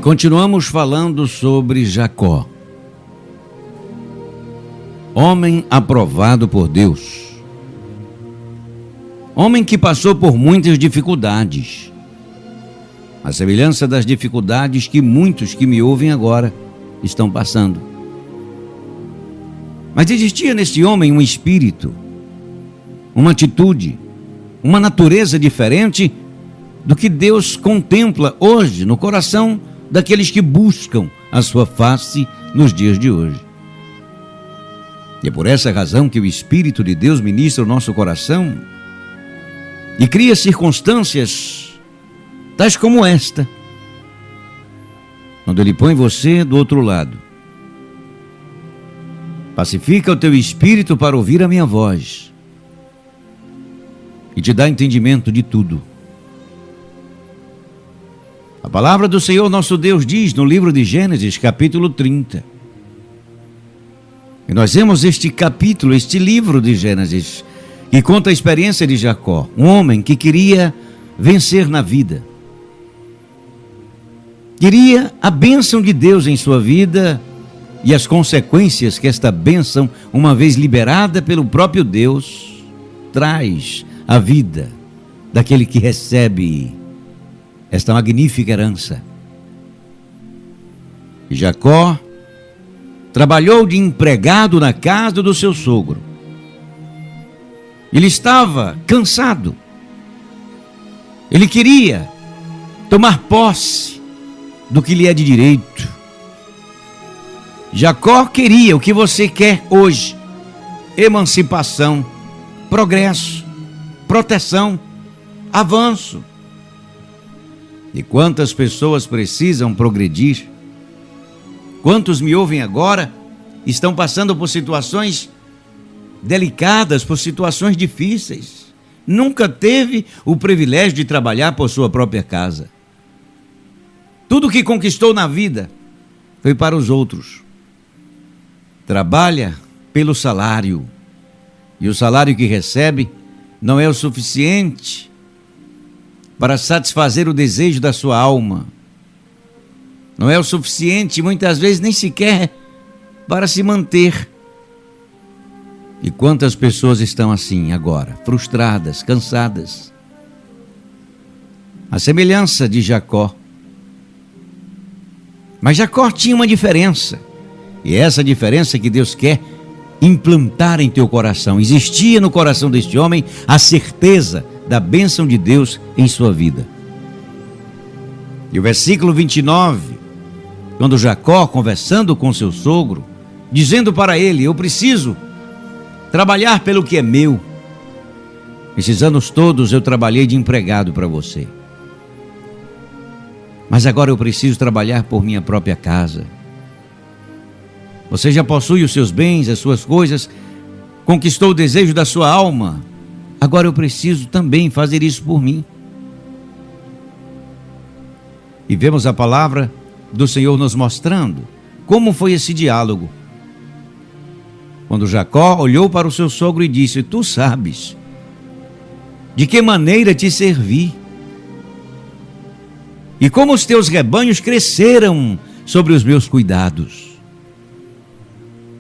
continuamos falando sobre Jacó, homem aprovado por Deus, homem que passou por muitas dificuldades, a semelhança das dificuldades que muitos que me ouvem agora estão passando. Mas existia nesse homem um espírito, uma atitude, uma natureza diferente do que Deus contempla hoje no coração daqueles que buscam a sua face nos dias de hoje. E é por essa razão que o Espírito de Deus ministra o nosso coração e cria circunstâncias tais como esta, quando Ele põe você do outro lado. Pacifica o teu espírito para ouvir a minha voz e te dá entendimento de tudo. A palavra do Senhor nosso Deus diz no livro de Gênesis, capítulo 30. E nós vemos este capítulo, este livro de Gênesis, que conta a experiência de Jacó, um homem que queria vencer na vida. Queria a bênção de Deus em sua vida e as consequências que esta bênção, uma vez liberada pelo próprio Deus, traz à vida daquele que recebe esta magnífica herança. E Jacó trabalhou de empregado na casa do seu sogro. Ele estava cansado. Ele queria tomar posse do que lhe é de direito. Jacó queria o que você quer hoje: emancipação, progresso, proteção, avanço. E quantas pessoas precisam progredir? Quantos me ouvem agora estão passando por situações delicadas, por situações difíceis? Nunca teve o privilégio de trabalhar por sua própria casa. Tudo que conquistou na vida foi para os outros. Trabalha pelo salário, e o salário que recebe não é o suficiente para satisfazer o desejo da sua alma. Não é o suficiente, muitas vezes nem sequer para se manter. E quantas pessoas estão assim agora, frustradas, cansadas? A semelhança de Jacó. Mas Jacó tinha uma diferença, e essa diferença que Deus quer implantar em teu coração. Existia no coração deste homem a certeza da bênção de Deus em sua vida. E o versículo 29, quando Jacó, conversando com seu sogro, dizendo para ele: eu preciso trabalhar pelo que é meu. Esses anos todos eu trabalhei de empregado para você, mas agora eu preciso trabalhar por minha própria casa. Você já possui os seus bens, as suas coisas, conquistou o desejo da sua alma. Agora eu preciso também fazer isso por mim. E vemos a palavra do Senhor nos mostrando como foi esse diálogo. Quando Jacó olhou para o seu sogro e disse: tu sabes de que maneira te servi, e como os teus rebanhos cresceram sobre os meus cuidados.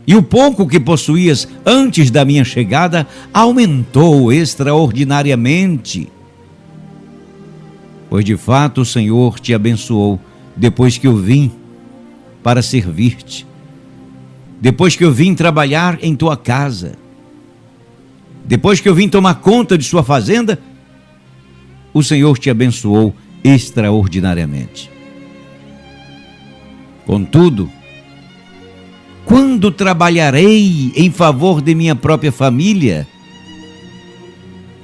E o pouco que possuías antes da minha chegada aumentou extraordinariamente. Pois de fato o Senhor te abençoou depois que eu vim para servir-te, depois que eu vim trabalhar em tua casa, depois que eu vim tomar conta de sua fazenda, o Senhor te abençoou extraordinariamente. Contudo, quando trabalharei em favor de minha própria família?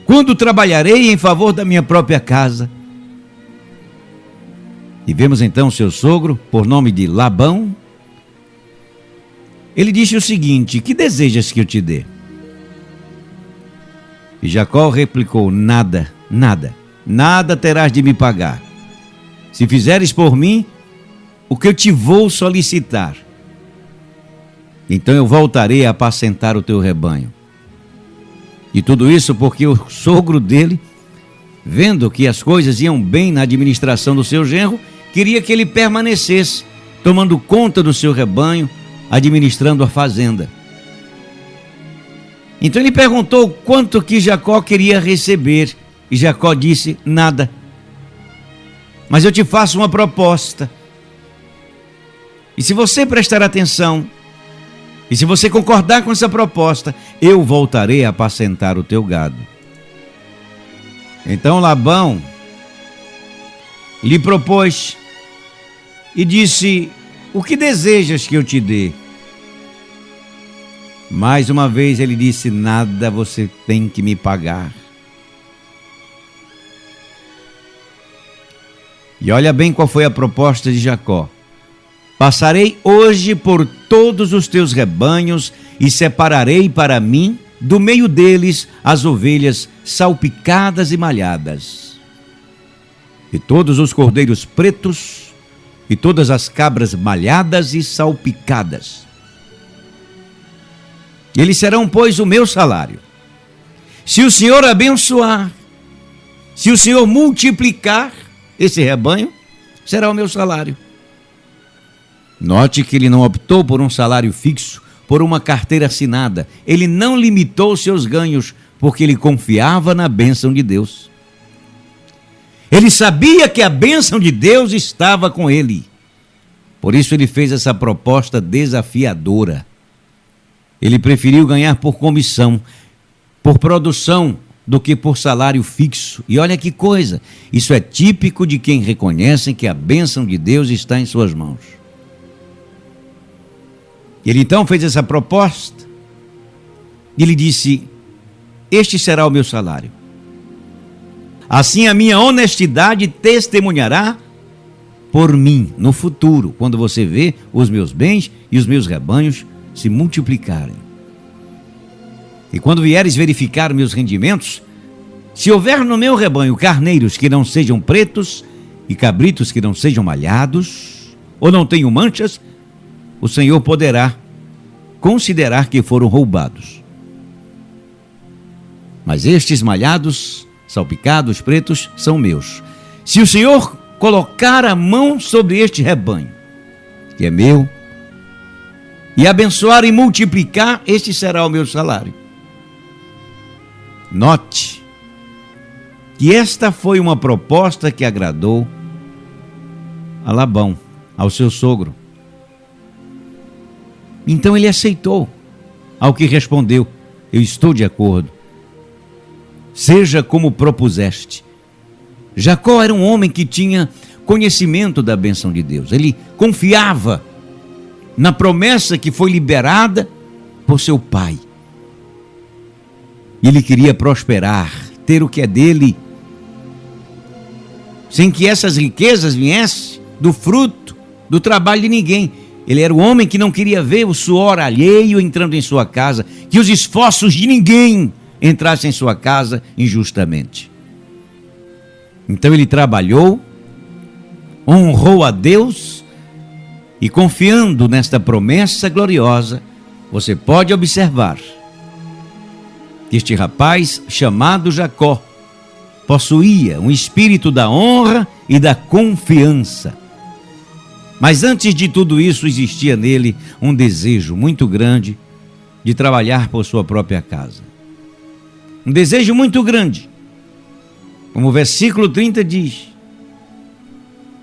Quando trabalharei em favor da minha própria casa? E vemos então seu sogro, por nome de Labão. Ele disse o seguinte: que desejas que eu te dê? E Jacó replicou: nada, nada, nada terás de me pagar. Se fizeres por mim o que eu te vou solicitar, então eu voltarei a apacentar o teu rebanho. E tudo isso porque o sogro dele, vendo que as coisas iam bem na administração do seu genro, queria que ele permanecesse, tomando conta do seu rebanho, administrando a fazenda. Então ele perguntou quanto que Jacó queria receber, e Jacó disse: nada. Mas eu te faço uma proposta. E se você prestar atenção, e se você concordar com essa proposta, eu voltarei a apacentar o teu gado. Então Labão lhe propôs e disse: o que desejas que eu te dê? Mais uma vez ele disse: nada, você tem que me pagar. E olha bem qual foi a proposta de Jacó: passarei hoje por todos os teus rebanhos e separarei para mim, do meio deles, as ovelhas salpicadas e malhadas, e todos os cordeiros pretos, e todas as cabras malhadas e salpicadas. Eles serão, pois, o meu salário. Se o Senhor abençoar, se o Senhor multiplicar esse rebanho, será o meu salário. Note que ele não optou por um salário fixo, por uma carteira assinada. Ele não limitou seus ganhos, porque ele confiava na bênção de Deus. Ele sabia que a bênção de Deus estava com ele. Por isso ele fez essa proposta desafiadora. Ele preferiu ganhar por comissão, por produção, do que por salário fixo. E olha que coisa, isso é típico de quem reconhece que a bênção de Deus está em suas mãos. Ele então fez essa proposta, e ele disse: este será o meu salário. Assim a minha honestidade testemunhará por mim no futuro, quando você vê os meus bens e os meus rebanhos se multiplicarem. E quando vieres verificar meus rendimentos, se houver no meu rebanho carneiros que não sejam pretos e cabritos que não sejam malhados, ou não tenham manchas, o Senhor poderá considerar que foram roubados. Mas estes malhados, salpicados, pretos, são meus. Se o Senhor colocar a mão sobre este rebanho, que é meu, e abençoar e multiplicar, este será o meu salário. Note que esta foi uma proposta que agradou a Labão, ao seu sogro. Então ele aceitou, ao que respondeu: eu estou de acordo. Seja como propuseste. Jacó era um homem que tinha conhecimento da bênção de Deus. Ele confiava na promessa que foi liberada por seu pai. Ele queria prosperar, ter o que é dele, sem que essas riquezas viessem do fruto do trabalho de ninguém. Ele era o homem que não queria ver o suor alheio entrando em sua casa, que os esforços de ninguém entrassem em sua casa injustamente. Então ele trabalhou, honrou a Deus, e confiando nesta promessa gloriosa, você pode observar que este rapaz chamado Jacó possuía um espírito da honra e da confiança. Mas antes de tudo isso, existia nele um desejo muito grande de trabalhar por sua própria casa. Um desejo muito grande. Como o versículo 30 diz: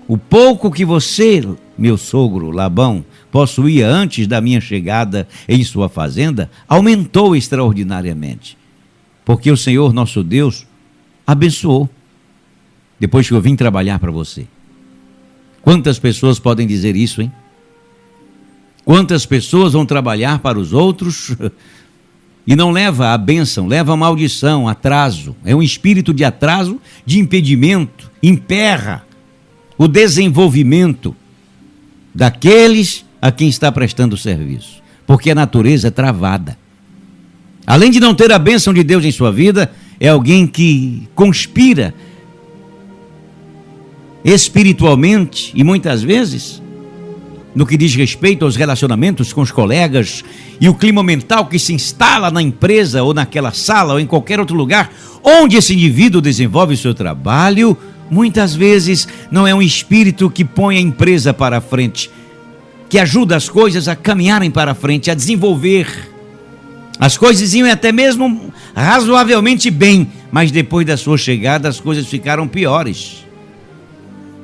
o pouco que você, meu sogro Labão, possuía antes da minha chegada em sua fazenda, aumentou extraordinariamente, porque o Senhor nosso Deus abençoou, depois que eu vim trabalhar para você. Quantas pessoas podem dizer isso, hein? Quantas pessoas vão trabalhar para os outros e não leva a bênção, leva a maldição, atraso. É um espírito de atraso, de impedimento, emperra o desenvolvimento daqueles a quem está prestando serviço, porque a natureza é travada. Além de não ter a bênção de Deus em sua vida, é alguém que conspira espiritualmente e muitas vezes no que diz respeito aos relacionamentos com os colegas e o clima mental que se instala na empresa ou naquela sala ou em qualquer outro lugar onde esse indivíduo desenvolve o seu trabalho, muitas vezes não é um espírito que põe a empresa para frente, que ajuda as coisas a caminharem para frente, a desenvolver. As coisas iam até mesmo razoavelmente bem, mas depois da sua chegada as coisas ficaram piores.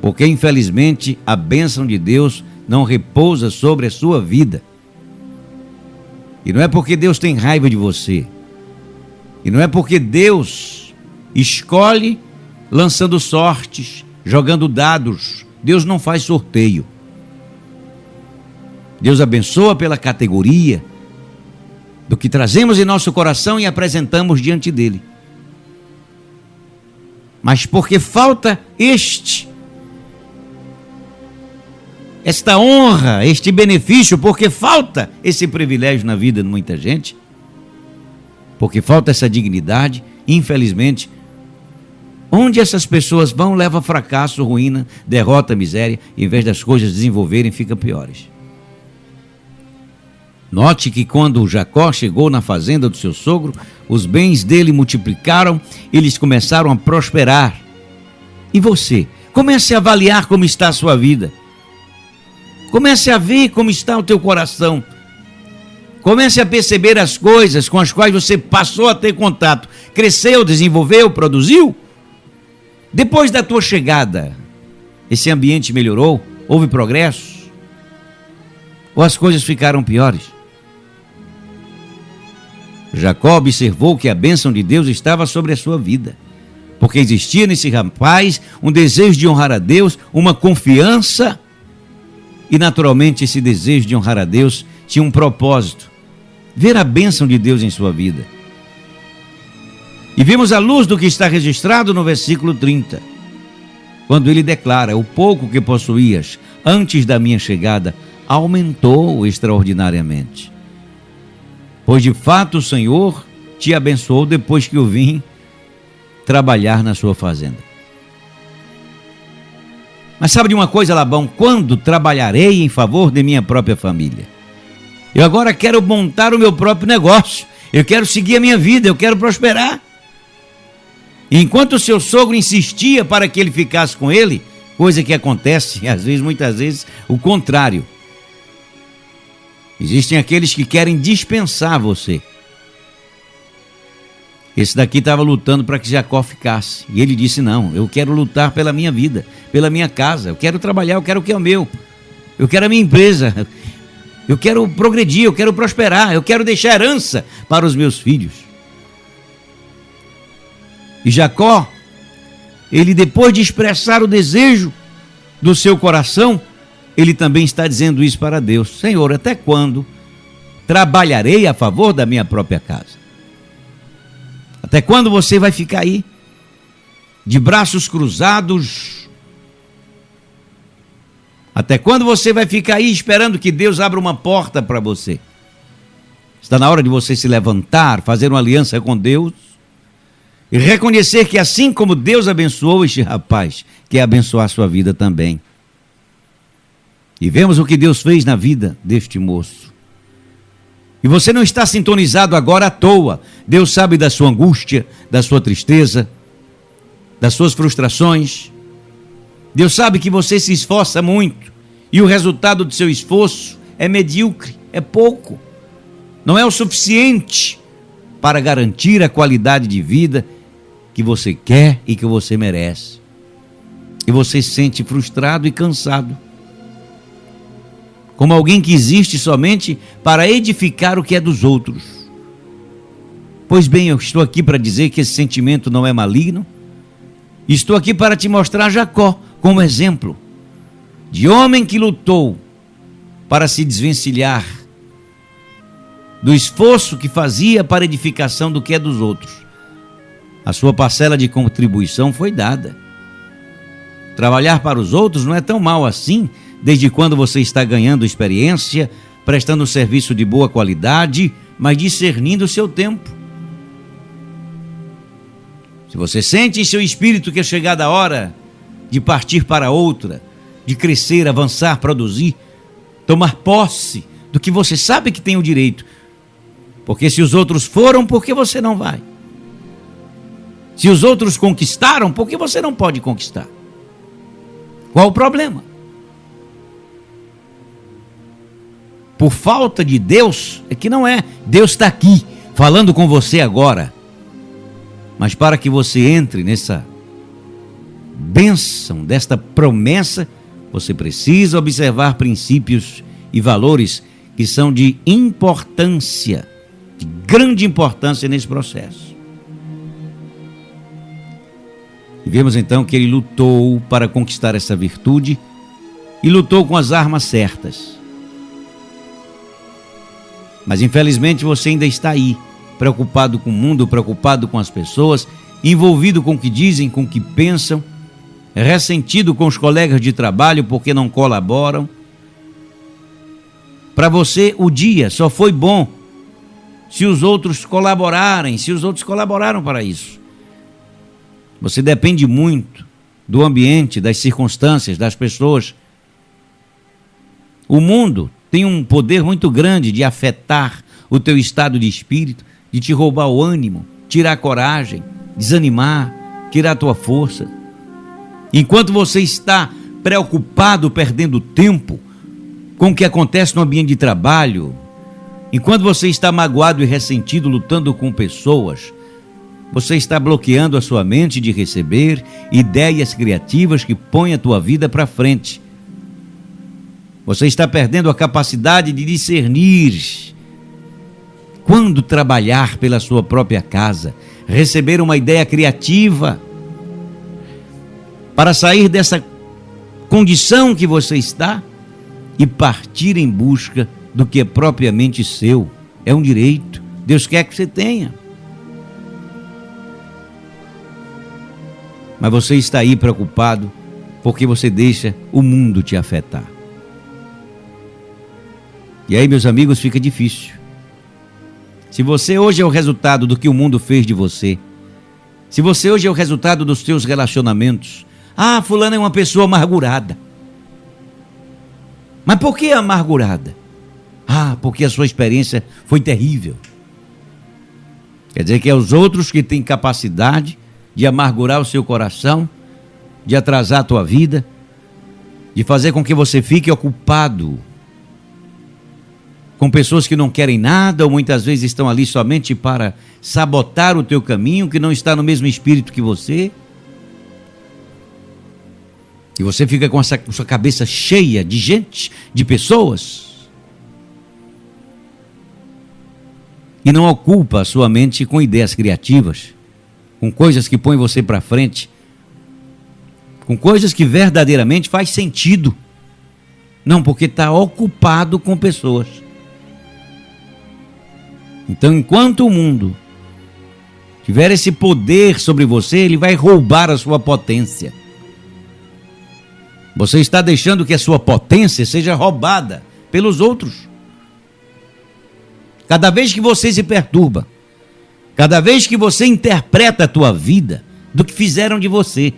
Porque infelizmente a bênção de Deus não repousa sobre a sua vida. E não é porque Deus tem raiva de você. E não é porque Deus escolhe lançando sortes, jogando dados. Deus não faz sorteio. Deus abençoa pela categoria do que trazemos em nosso coração e apresentamos diante dele. Mas porque falta esta honra, este benefício, porque falta esse privilégio na vida de muita gente, porque falta essa dignidade, infelizmente, onde essas pessoas vão, leva fracasso, ruína, derrota, miséria, e em vez das coisas desenvolverem, ficam piores. Note que quando Jacó chegou na fazenda do seu sogro, os bens dele multiplicaram, eles começaram a prosperar. E você? Comece a avaliar como está a sua vida. Comece a ver como está o teu coração. Comece a perceber as coisas com as quais você passou a ter contato. Cresceu, desenvolveu, produziu? Depois da tua chegada, esse ambiente melhorou? Houve progresso? Ou as coisas ficaram piores? Jacó observou que a bênção de Deus estava sobre a sua vida, porque existia nesse rapaz um desejo de honrar a Deus, uma confiança, e naturalmente esse desejo de honrar a Deus tinha um propósito: ver a bênção de Deus em sua vida. E vimos à luz do que está registrado no versículo 30, quando ele declara: o pouco que possuías antes da minha chegada aumentou extraordinariamente. Pois de fato o Senhor te abençoou depois que eu vim trabalhar na sua fazenda. Mas sabe de uma coisa, Labão? Quando trabalharei em favor de minha própria família? Eu agora quero montar o meu próprio negócio. Eu quero seguir a minha vida, eu quero prosperar. E enquanto o seu sogro insistia para que ele ficasse com ele, coisa que acontece, às vezes, muitas vezes, o contrário. Existem aqueles que querem dispensar você. Esse daqui estava lutando para que Jacó ficasse. E ele disse: não, eu quero lutar pela minha vida, pela minha casa. Eu quero trabalhar, eu quero o que é o meu. Eu quero a minha empresa. Eu quero progredir, eu quero prosperar. Eu quero deixar herança para os meus filhos. E Jacó, ele depois de expressar o desejo do seu coração, ele também está dizendo isso para Deus: Senhor, até quando trabalharei a favor da minha própria casa? Até quando você vai ficar aí, de braços cruzados? Até quando você vai ficar aí esperando que Deus abra uma porta para você? Está na hora de você se levantar, fazer uma aliança com Deus e reconhecer que assim como Deus abençoou este rapaz, quer abençoar a sua vida também. E vemos o que Deus fez na vida deste moço. E você não está sintonizado agora à toa. Deus sabe da sua angústia, da sua tristeza, das suas frustrações. Deus sabe que você se esforça muito e o resultado do seu esforço é medíocre, é pouco. Não é o suficiente para garantir a qualidade de vida que você quer e que você merece. E você se sente frustrado e cansado, como alguém que existe somente para edificar o que é dos outros. Pois bem, eu estou aqui para dizer que esse sentimento não é maligno. Estou aqui para te mostrar Jacó como exemplo de homem que lutou para se desvencilhar do esforço que fazia para a edificação do que é dos outros. A sua parcela de contribuição foi dada. Trabalhar para os outros não é tão mal assim, desde quando você está ganhando experiência, prestando um serviço de boa qualidade, mas discernindo o seu tempo. Se você sente em seu espírito que é chegada a hora de partir para outra, de crescer, avançar, produzir, tomar posse do que você sabe que tem o direito, porque se os outros foram, por que você não vai? Se os outros conquistaram, por que você não pode conquistar? Qual o problema? Por falta de Deus, é que não é. Deus está aqui, falando com você agora. Mas para que você entre nessa bênção, desta promessa, você precisa observar princípios e valores que são de importância, de grande importância nesse processo. E vemos então que ele lutou para conquistar essa virtude e lutou com as armas certas. Mas infelizmente você ainda está aí, preocupado com o mundo, preocupado com as pessoas, envolvido com o que dizem, com o que pensam, ressentido com os colegas de trabalho porque não colaboram. Para você o dia só foi bom se os outros colaborarem, se os outros colaboraram para isso. Você depende muito do ambiente, das circunstâncias, das pessoas. O mundo tem um poder muito grande de afetar o teu estado de espírito, de te roubar o ânimo, tirar a coragem, desanimar, tirar a tua força. Enquanto você está preocupado, perdendo tempo com o que acontece no ambiente de trabalho, enquanto você está magoado e ressentido lutando com pessoas, você está bloqueando a sua mente de receber ideias criativas que põem a tua vida para frente. Você está perdendo a capacidade de discernir quando trabalhar pela sua própria casa, receber uma ideia criativa para sair dessa condição que você está e partir em busca do que é propriamente seu. É um direito. Deus quer que você tenha. Mas você está aí preocupado porque você deixa o mundo te afetar. E aí, meus amigos, fica difícil. Se você hoje é o resultado do que o mundo fez de você, se você hoje é o resultado dos teus relacionamentos, fulano é uma pessoa amargurada. Mas por que amargurada? Porque a sua experiência foi terrível. Quer dizer que é os outros que têm capacidade de amargurar o seu coração, de atrasar a tua vida, de fazer com que você fique ocupado com pessoas que não querem nada ou muitas vezes estão ali somente para sabotar o teu caminho, que não está no mesmo espírito que você. E você fica com sua cabeça cheia de gente, de pessoas, e não ocupa a sua mente com ideias criativas, com coisas que põem você para frente, com coisas que verdadeiramente faz sentido. Não, porque está ocupado com pessoas. Então, enquanto o mundo tiver esse poder sobre você, ele vai roubar a sua potência. Você está deixando que a sua potência seja roubada pelos outros. Cada vez que você se perturba, cada vez que você interpreta a tua vida do que fizeram de você,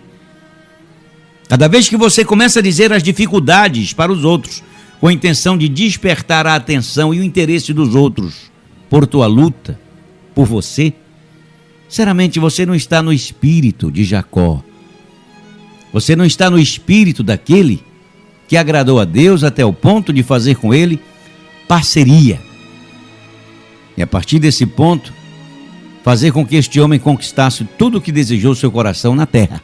cada vez que você começa a dizer as dificuldades para os outros, com a intenção de despertar a atenção e o interesse dos outros por tua luta, por você, sinceramente você não está no espírito de Jacó. Você não está no espírito daquele que agradou a Deus até o ponto de fazer com ele parceria. E a partir desse ponto, fazer com que este homem conquistasse tudo o que desejou seu coração na terra.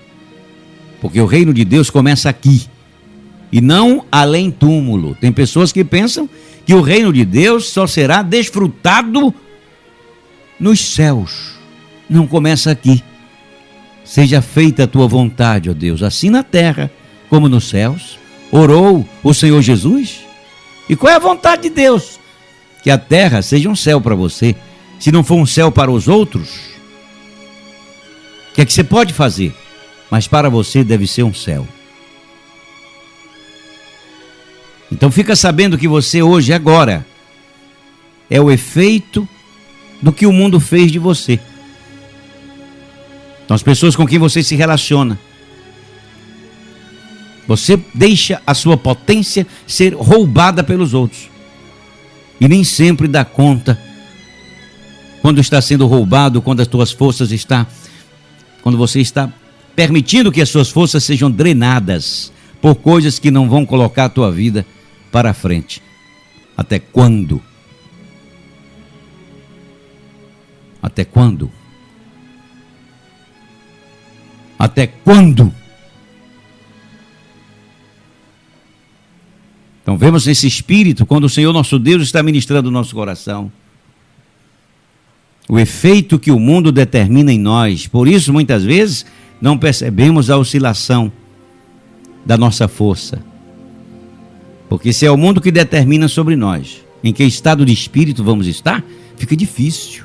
Porque o reino de Deus começa aqui, e não além túmulo. Tem pessoas que pensam que o reino de Deus só será desfrutado nos céus. Não começa aqui. Seja feita a tua vontade, ó Deus, assim na terra como nos céus. Orou o Senhor Jesus. E qual é a vontade de Deus? Que a terra seja um céu para você. Se não for um céu para os outros, o que é que você pode fazer? Mas para você deve ser um céu. Então fica sabendo que você hoje, agora, é o efeito do que o mundo fez de você. Então as pessoas com quem você se relaciona, você deixa a sua potência ser roubada pelos outros. E nem sempre dá conta quando está sendo roubado, quando as tuas forças quando você está permitindo que as suas forças sejam drenadas por coisas que não vão colocar a tua vida para frente. Até quando? Até quando? Até quando? Então vemos esse espírito quando o Senhor nosso Deus está ministrando o nosso coração. O efeito que o mundo determina em nós. Por isso, muitas vezes, não percebemos a oscilação da nossa força. Porque se é o mundo que determina sobre nós, em que estado de espírito vamos estar, fica difícil.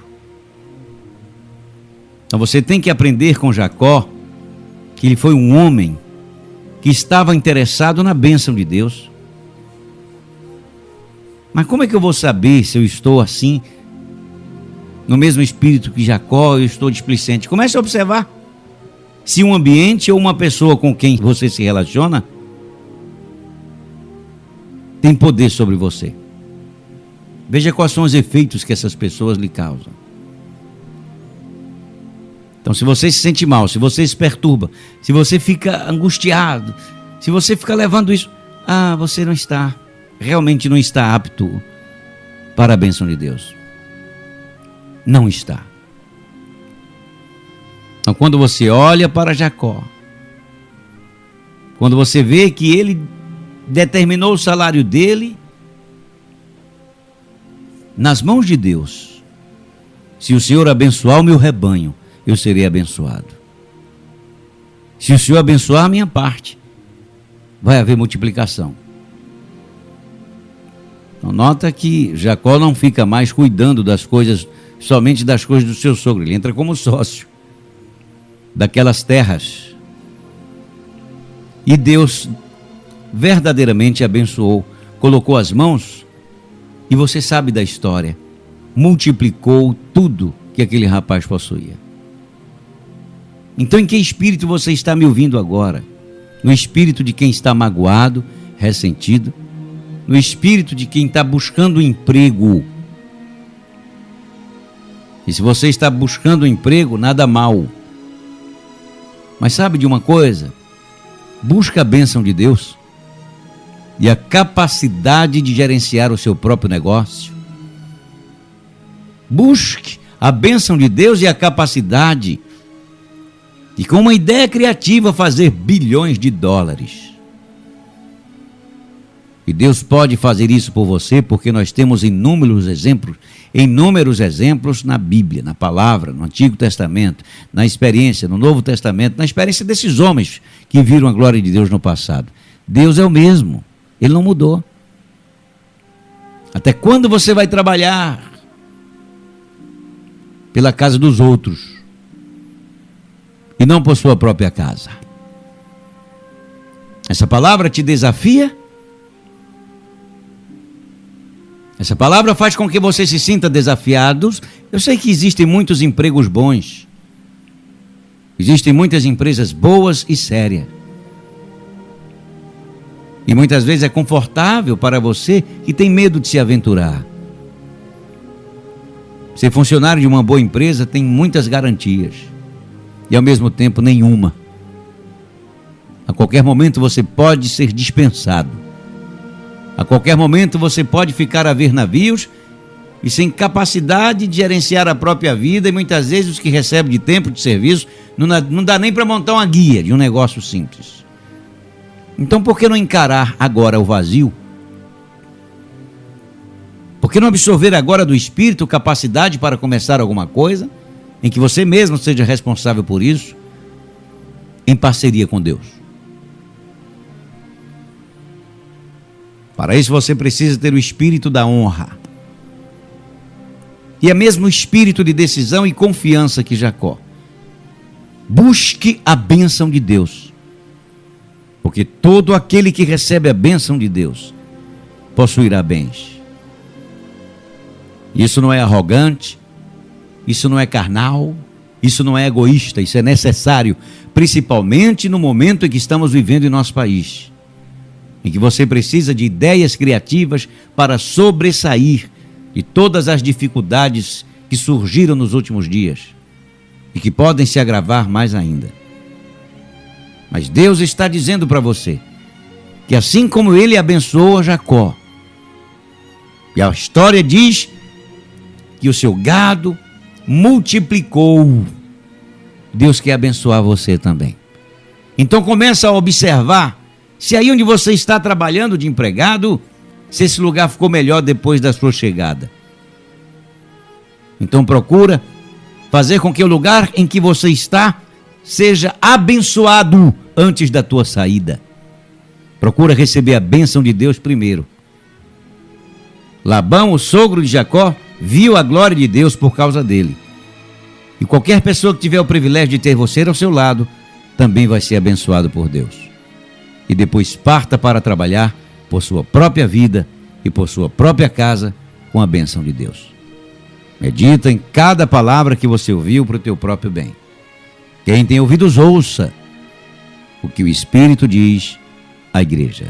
Então você tem que aprender com Jacó, que ele foi um homem que estava interessado na bênção de Deus. Mas como é que eu vou saber se eu estou assim, no mesmo espírito que Jacó, eu estou displicente? Comece a observar se um ambiente ou uma pessoa com quem você se relaciona tem poder sobre você. Veja quais são os efeitos que essas pessoas lhe causam. Então, se você se sente mal, se você se perturba, se você fica angustiado, se você fica levando isso, você não está, realmente não está apto para a bênção de Deus. Não está. Então, quando você olha para Jacó, quando você vê que ele determinou o salário dele nas mãos de Deus, se o Senhor abençoar o meu rebanho, eu serei abençoado. Se o Senhor abençoar a minha parte, vai haver multiplicação. Então, nota que Jacó não fica mais cuidando das coisas, somente das coisas do seu sogro. Ele entra como sócio daquelas terras. E Deus verdadeiramente abençoou, colocou as mãos, e você sabe da história, multiplicou tudo que aquele rapaz possuía. Então, em que espírito você está me ouvindo agora? No espírito de quem está magoado, ressentido? No espírito de quem está buscando um emprego? E se você está buscando um emprego, nada mal. Mas sabe de uma coisa? Busca a bênção de Deus e a capacidade de gerenciar o seu próprio negócio. Busque a bênção de Deus e a capacidade de, com uma ideia criativa, fazer bilhões de dólares. E Deus pode fazer isso por você, porque nós temos inúmeros exemplos na Bíblia, na palavra, no Antigo Testamento, na experiência, no Novo Testamento, na experiência desses homens que viram a glória de Deus no passado. Deus é o mesmo, Ele não mudou. Até quando você vai trabalhar pela casa dos outros e não por sua própria casa? Essa palavra te desafia? Essa palavra faz com que você se sinta desafiado? Eu sei que existem muitos empregos bons. Existem muitas empresas boas e sérias. E muitas vezes é confortável para você que tem medo de se aventurar. Ser funcionário de uma boa empresa tem muitas garantias. E ao mesmo tempo nenhuma. A qualquer momento você pode ser dispensado. A qualquer momento você pode ficar a ver navios e sem capacidade de gerenciar a própria vida, e muitas vezes os que recebem de tempo de serviço não dá nem para montar uma guia de um negócio simples. Então, por que não encarar agora o vazio? Por que não absorver agora do Espírito capacidade para começar alguma coisa, em que você mesmo seja responsável por isso, em parceria com Deus? Para isso você precisa ter o espírito da honra. E é mesmo o espírito de decisão e confiança que Jacó. Busque a bênção de Deus. Porque todo aquele que recebe a bênção de Deus possuirá bens. Isso não é arrogante, isso não é carnal, isso não é egoísta, isso é necessário, principalmente no momento em que estamos vivendo em nosso país, em que você precisa de ideias criativas para sobressair de todas as dificuldades que surgiram nos últimos dias e que podem se agravar mais ainda. Mas Deus está dizendo para você: que assim como ele abençoou Jacó, e a história diz que o seu gado multiplicou, Deus quer abençoar você também. Então começa a observar se aí onde você está trabalhando de empregado, se esse lugar ficou melhor depois da sua chegada. Então procura fazer com que o lugar em que você está seja abençoado antes da tua saída. Procura receber a bênção de Deus primeiro. Labão, o sogro de Jacó, viu a glória de Deus por causa dele. E qualquer pessoa que tiver o privilégio de ter você ao seu lado, também vai ser abençoado por Deus. E depois parta para trabalhar por sua própria vida e por sua própria casa com a bênção de Deus. Medita em cada palavra que você ouviu para o teu próprio bem. Quem tem ouvidos, ouça o que o Espírito diz à igreja.